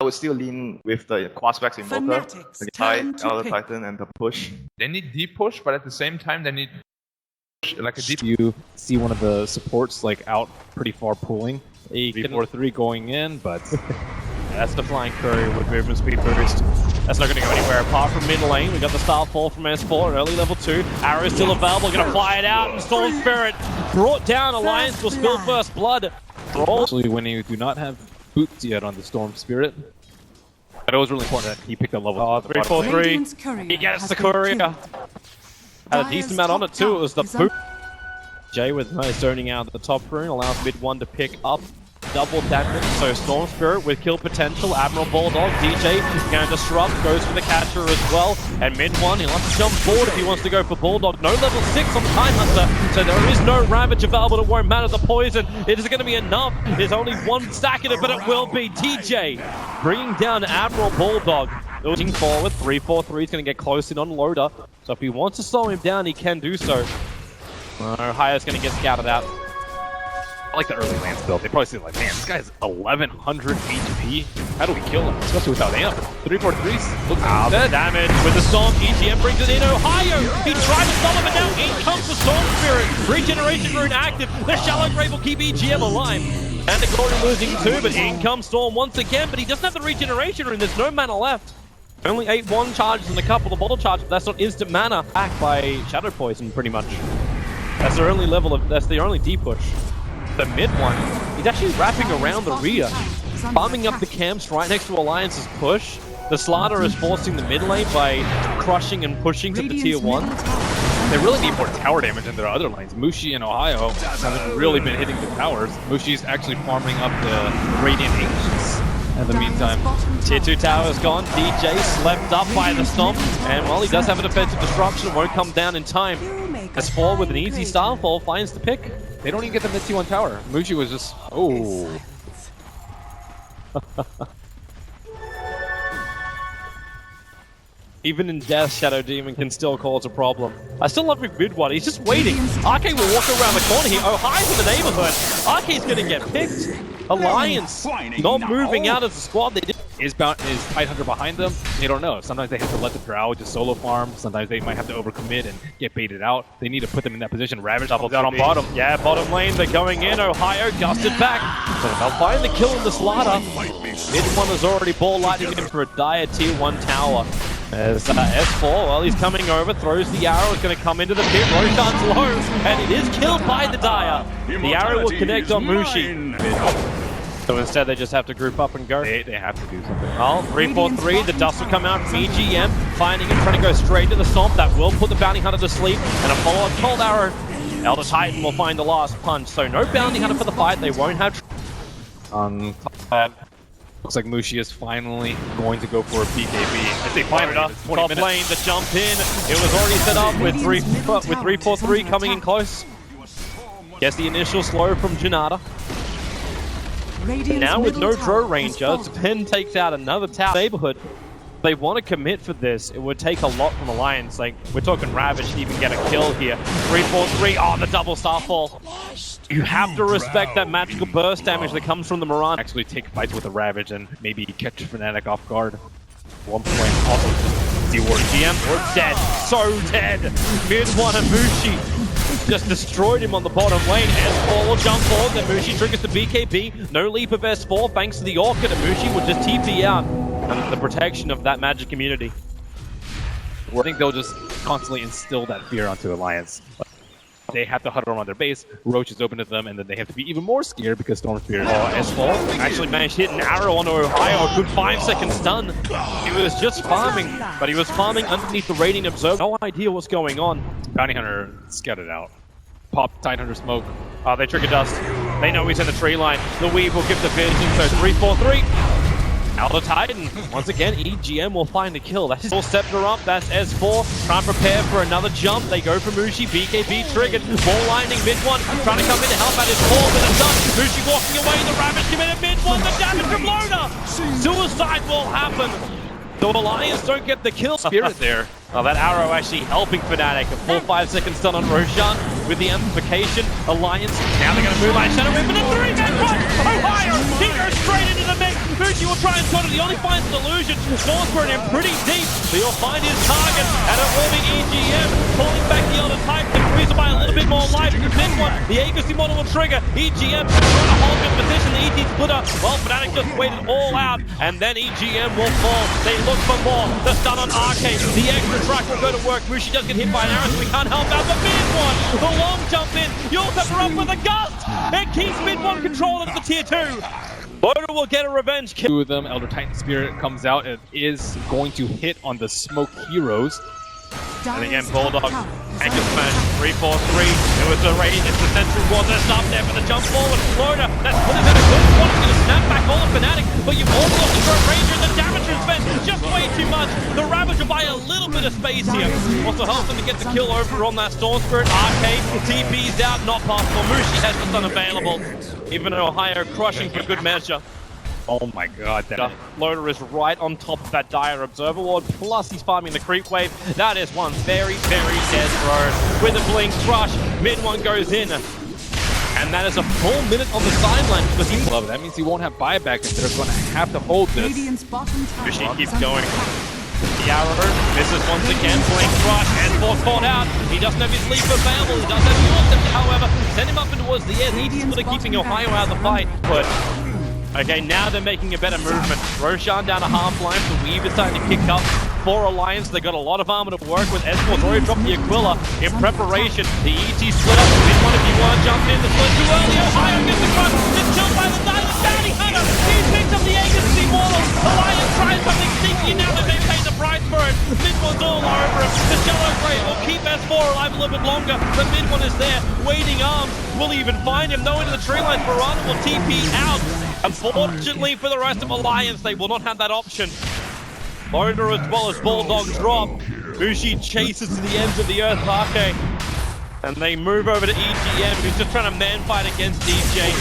would still lean with the Quaspex Invoker, the Elder Titan, and the push. They need deep push, but at the same time they need like a deep. You see one of the supports like out pretty far pulling. 3-4-3 going in, but that's the flying courier with movement speed boost. That's not going to go anywhere apart from mid lane. We got the Starfall from S4 at early level 2. Arrow still available, going to fly it out, and Storm Spirit brought down. Alliance will spill first blood. Actually, when you do not have boots yet on the Storm Spirit, but it was really important that he picked a level. 3-4-3. He gets the courier. Had a decent amount on it too. It was the boot. Jay with nice zoning out at the top rune allows MidOne to pick up double damage. So Storm Spirit with kill potential. AdmiralBulldog, DJ going to disrupt, goes for the catcher as well. And MidOne, he'll have to jump forward if he wants to go for Bulldog. No level 6 on Time Hunter, so there is no Ravage available. It won't matter the poison. It is going to be enough. There's only one stack in it, but it will be DJ bringing down AdmiralBulldog. Looking forward, 3-4-3 is going to get close in on Loda. So if he wants to slow him down, he can do so. Ohaiyo's going to get scouted out. I like the early Lance build. They probably see like, man, this guy's 1100 HP. How do we kill him? Especially without amp. 3-4-3s. Looks dead. Damage with the Storm. EGM brings it in. Ohaiyo! He tried to stop him, and now in comes the Storm Spirit. Regeneration rune active. The Shallow Grave will keep EGM alive. And the Glory losing too, but in comes Storm once again. But he doesn't have the regeneration rune. There's no mana left. Only 8 1 charges and a couple of bottle charges, but that's not instant mana. Backed by Shadow Poison, pretty much. That's the only level of, that's the only deep push. The MidOne, he's actually wrapping around the rear, farming up the camps right next to Alliance's push. The Slaughter is forcing the mid lane by crushing and pushing to the tier 1. They really need more tower damage in their other lanes. Mushi and Ohaiyo haven't really been hitting the towers. Mushi's actually farming up the Radiant Ancients. In the meantime, tier 2 tower is gone. DJ slept up by the Stomp, and while he does have a defensive disruption, it won't come down in time. S4 with an easy Starfall finds the pick. They don't even get the mid T1 tower. Mushi was just, oh. Even in death, Shadow Demon can still cause a problem. I still love MidOne. He's just waiting. Akke will walk around the corner here. Ohaiyo's in the neighborhood. Akke's going to get picked. Alliance not moving out as a squad. They did. Is Tidehunter behind them? They don't know. Sometimes they have to let the Drow just solo farm. Sometimes they might have to overcommit and get baited out. They need to put them in that position. Ravage double down on bottom. Yeah, bottom lane. They're going in. Ohaiyo gusted back. So they'll find the kill in the Slaughter. MidOne is already ball lighting in for a dire tier 1 tower. As S4, well, he's coming over, throws the arrow, it's going to come into the pit, Roshan's low, and it is killed by the Dire. The arrow will connect on Mushi. So instead they just have to group up and go. They have to do something. Well, 3-4-3, the dust will come out from EGM, finding him, trying to go straight to the Stomp. That will put the Bounty Hunter to sleep, and a follow-up cold arrow. Elder Titan will find the last punch, so no Bounty Hunter for the fight, they won't have... On top of that, looks like Mushi is finally going to go for a BKB. As they find it up, top lane, the jump in. It was already set up with 3-4-3 coming in close. Gets the initial slow from Janata. Now with no Dro Ranger, Pen takes out another tower neighborhood. They want to commit for this. It would take a lot from Alliance. Like, we're talking Ravage to even get a kill here. 3-4-3, oh, the double Starfall. You have to respect that magical burst damage that comes from the Moran. Actually take fights with the Ravage and maybe catch Fnatic off guard. 1 point also see where GM, we're dead. So dead. MidOne and Mushi just destroyed him on the bottom lane. S4 will jump forward, then Mushi triggers the BKB. No leap of S4 thanks to the Orchid, and Mushi will just TP out under the protection of that magic community. I think they'll just constantly instill that fear onto Alliance. They have to huddle around their base, Roach is open to them, and then they have to be even more scared because Storm Spirit. Oh, S4 actually managed to hit an arrow onto Ohaiyo, a good 5-second stun. He was just farming, but he was farming underneath the Radiant Observer. No idea what's going on. Bounty Hunter scouted out. Pop Tidehunter smoke. Oh, they trigger dust. They know he's in the tree line. The Weave will give the vision, so 3-4-3. Elder Titan, once again, EGM will find a kill. That's all Scepter up, that's S4, trying to prepare for another jump. They go for Mushi, BKB triggered, ball lining, MidOne, trying to come in to help out his core, but it's done. Mushi walking away, the Ravage committed, MidOne, the damage from Loda! Suicide will happen. The Alliance don't get the kill. Spirit there. Oh, that arrow actually helping Fnatic. A full 5 second stun on Roshan with the amplification. Alliance, now they're going to move like Shadow Wave, but a 3-man run! Ohaiyo, he goes straight into the mix. Mushi will try and shot it, he only finds an illusion. Stormspirit in pretty deep, but he'll find his target. And it will be EGM, pulling back the other type, increased by a little bit more life. The MidOne, the agency model will trigger. EGM trying to hold good position, the ET splitter. Well, Fnatic just waited all out, and then EGM will fall. They look for more. The stun on Akke, the extra track will go to work. Mushi does get hit by an arrow, so we can't help out. But MidOne, the long jump in, you'll set her up with a gust. It keeps MidOne controlling the tier 2. Loda will get a revenge kill. Two of them, Elder Titan Spirit comes out. It is going to hit on the Smoke Heroes. And again, Bulldog, anchor smash, 3-4-3. It was the raid, it's the central ward. They're stopped there for the jump forward. Loda, that's put him in a good spot. He's gonna snap back all of Fnatic, but you've also got the Throat Ranger and the damage is spent just way too much. The Ravage will buy a little bit of space here. Also helps them to get the kill over on that Storm Spirit. Akke, TP's out, not possible. Mushi has the stun available. Even Ohaiyo crushing for good measure. Oh my god, that Loda is right on top of that dire Observer Ward, plus he's farming the creep wave. That is one very, very dead throw. With a blink crush, MidOne goes in. And that is a full minute on the sideline because he's love. That means he won't have buyback and they're going to have to hold this. Mushi keeps going. The arrow misses once again, blink crush, and force caught out. He doesn't have his leap available, he does have yours, however, send him up and towards the air. He's sort of keeping Ohaiyo out of the fight, but okay, now they're making a better movement. Roshan down a half line, the Weave is starting to kick up for Alliance. They got a lot of armor to work with. Escort's already dropped the Aquila in preparation. The ET split up. MidOne, if you want to jump in, the split too early. Ohaiyo gets the crush. It's killed by the bounty hunter. He picks up the agency model. Alliance tries something sneaky now that they pay the price for it. MidOne's all over him. The Shallow Grave will keep S4 alive a little bit longer, but MidOne is there, waiting arms. Will he even find him? No into the tree line. Barana will TP out. Unfortunately for the rest of Alliance, they will not have that option. Loda as well as Bulldog drop. Mushi chases to the ends of the earth, Akke. And they move over to EGM, who's just trying to man fight against DJ.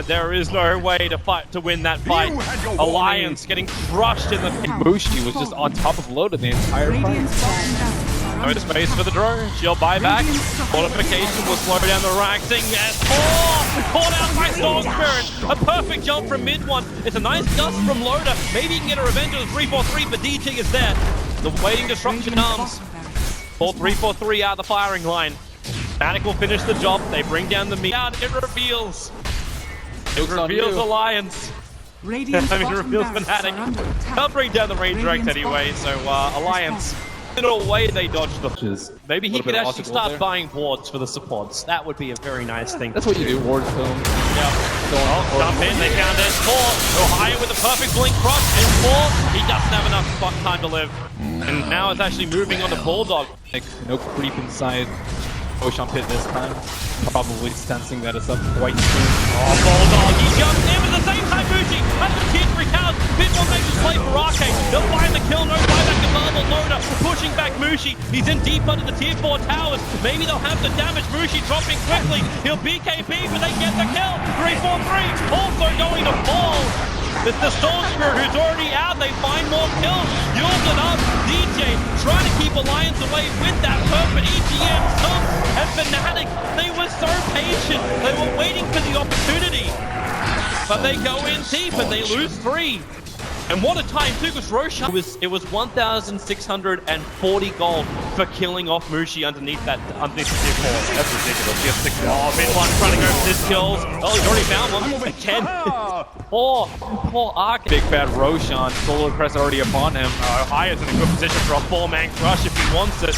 There is no way to win that fight. Alliance getting crushed in the... Mushi was just on top of Loda the entire fight. No space for the drone. She'll buy back. Fortification will slow down the Raxing. Yes. Oh! Caught out by Storm Spirit. A perfect jump from MidOne. It's a nice dust from Loda. Maybe he can get a revenge on the 3-4-3, but DJ is there. The waiting disruption arms. Full 3-4-3 out of the firing line. Fnatic will finish the job. They bring down the meat. It reveals. It reveals Alliance. I mean, it reveals Fnatic. They'll bring down the range direct anyway, so Alliance. In a way, they dodged the... Maybe he could actually start buying wards for the supports. That would be a very nice thing. That's what you do, ward film. Yeah. Jump in, they found S4. Ohaiyo with a perfect blink cross. S4, he doesn't have enough time to live. And now it's actually moving on to Bulldog. No creep inside Ocean Pit this time. Probably sensing that it's up quite soon. Oh, Bulldog, he jumps in at the same time. Mushi has the tier 3 count. MidOne makes his play for Akke. They'll find the kill, no buyback available. Loda pushing back Mushi. He's in deep under the tier 4 towers. Maybe they'll have the damage. Mushi dropping quickly. He'll BKB, but they get the kill. 3-4-3 also going to fall. It's the Storm Spirit who's already out. They find more kills. Yules it up. DJ trying to keep Alliance away with that perfect EGM comes. And Fnatic, they were so patient. They were waiting for the opportunity. But they go in deep and they lose 3. And what a time too, because Roshan it was 1,640 gold for killing off Mushi underneath the tier 4. That's ridiculous. He has 6 kills. Oh, MidOne trying to go for this kills. Oh, he's already found one. Again. Poor Akke. Big bad Roshan, Solar Crest already upon him. Ohaiyo's in a good position for a 4-man crush if he wants it.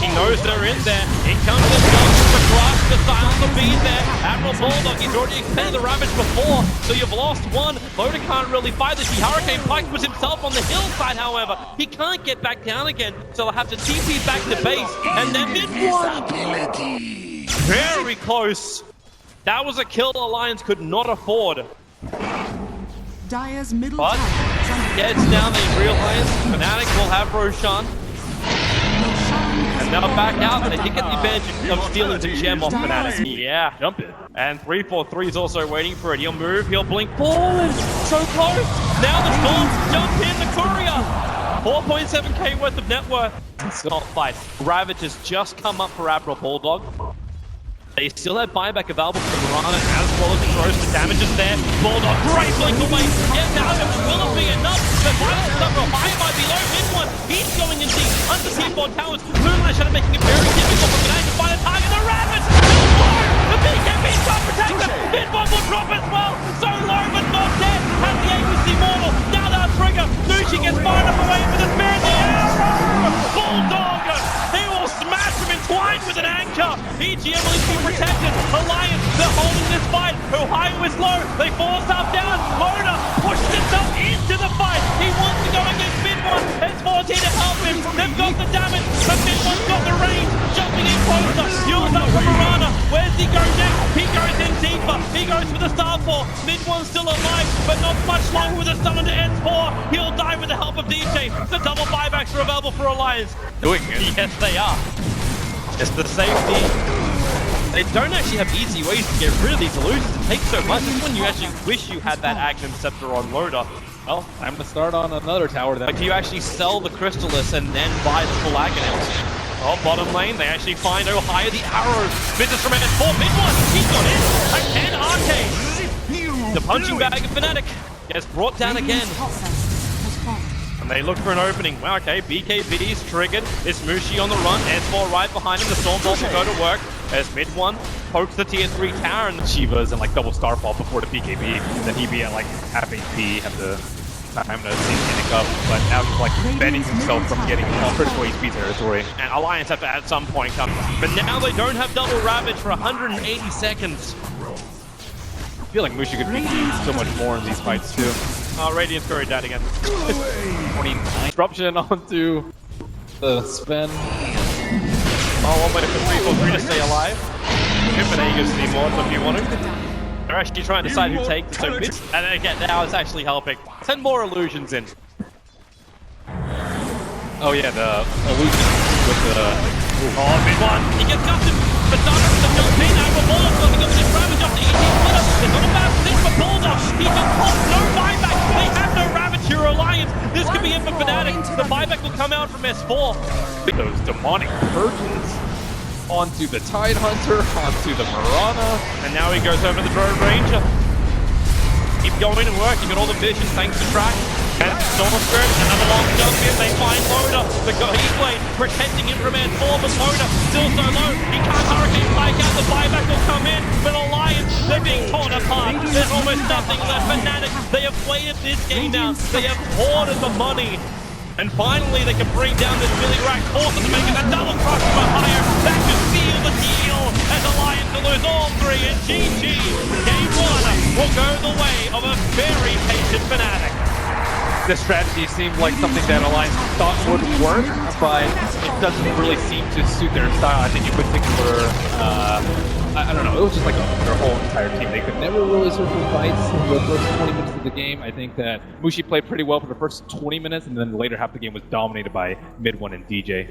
He knows they're in there. He comes to the crush. The silence will be there. AdmiralBulldog, he's already extended the Ravage before, so you've lost one. Loda can't really fight this. The Hurricane Pike was himself on the hillside, however. He can't get back down again, so they'll have to TP back to base. And then MidOne. Very close. That was a kill Alliance could not afford. Dire's middle But yeah, it's now they realize Fnatic will have Roshan. And now back out, and they did get the advantage of stealing the gem off Fnatic. Yeah. Jump it. And 343 is also waiting for it. He'll move, he'll blink. Fallen! So close! Now the Storms jump in, the Courier! 4.7k worth of net worth. It's not fight. Ravage has just come up for AdmiralBulldog. They still have buyback available for Mirana as well as the throws. The damage is there. Bulldog, great blink away. Yes, now will it be enough? The violence of Ohaiyo might be low. MidOne, he's going in deep. Under T4 towers. Moonlight Shadow making it very difficult for Fnatic to find a target. The Ravage! The BKB can't protect them. MidOne will drop as well. So low but not dead. Has the ABC Mortal. Now that trigger. Mushi gets fired up away for the Spirit. The arrow! Bulldog! He will smash him entwined with an anchor. EGM will be protected. Alliance, they're holding this fight. Ohaiyo is low. They force up down. Loda pushes himself into the fight. He wants to go against MidOne. S4's here to help him. They've got the damage, but MidOne's got the range. Jumping in closer. Heals up from Mirana. Where's he go next? He goes in deeper. He goes for the Starfall. MidOne's still alive, but not much longer with a stun into S4. He'll die with the help of DJ. The double buybacks are available for Alliance. Doing it. Yes, they are. It's the safety. They don't actually have easy ways to get rid of these illusions. It takes so much. This is when you actually wish you had that Agnum Scepter on Loda. Well, I'm gonna start on another tower then. Like, do you actually sell the Crystallis and then buy the full Agnum? Oh, bottom lane, they actually find Ohaiyo, the arrow. Business from S4, MidOne, he's got in. Again, Akke. The punching bag of Fnatic gets brought down again. And they look for an opening. Well, okay, BKB is triggered. It's Mushi on the run. S4 right behind him. The Stormbolt will go to work as MidOne pokes the tier 3 tower. And Shiva's in like double Starfall before the BKB. Then he'd be at like half HP, have to time to see anything up. But now he's like preventing himself from getting critical HP territory. And Alliance have to at some point come. But now they don't have double Ravage for 180 seconds. I feel like Mushi could be so much more in these fights too. Oh, Radiant's Courier dead again. 29. Disruption onto the Sven. Oh, one way for 343 to stay alive. Copenhagen's the more if you want to. They're actually trying to decide who takes it. So mid, and then again, now it's actually helping. 10 more illusions in. Oh yeah, the illusion with the... Oh, MidOne. He gets gutted. The Dota with the jump in. AdmiralBulldog going to go with this Ravage off the EG Splitter. It's not a bad position for Bulldog. He just pops no buyback. They have no Ravage here, Alliance. This could be it for Fnatic. The buyback will come out from S4. Those demonic purges onto the Tidehunter, onto the Mirana. And now he goes over the Drone Ranger. Keep going and work. You got all the vision thanks to Track. And Storm Spirit, another long jump in. They find Loda. The Heatblade protecting him from S4, but Loda still so low. He can't Hurricane Spike out. The buyback will come in. But Alliance, they're being torn apart. There's almost nothing left. Fnatic, they have played this game now. They have hoarded the money. And finally, they can bring down this Billy Rack, force them to make it a double crush from Ohaiyo. That could seal the deal as Alliance will lose all three. And GG, Game 1 will go the way of a very patient Fnatic. This strategy seemed like something that Alliance thought would work, but it doesn't really seem to suit their style. I think in particular, I don't know, it was just like their whole entire team. They could never really circle fights in the first 20 minutes of the game. I think that Mushi played pretty well for the first 20 minutes, and then the later half of the game was dominated by MidOne and DJ.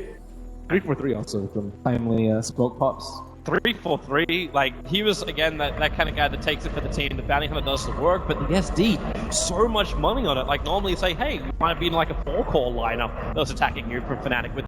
343 also from timely smoke pops. 343, like, he was, again, that kind of guy that takes it for the team. The bounty hunter does the work, but the SD, so much money on it. Like, normally you say, hey, you might be in like a 4-core lineup that was attacking you from Fnatic with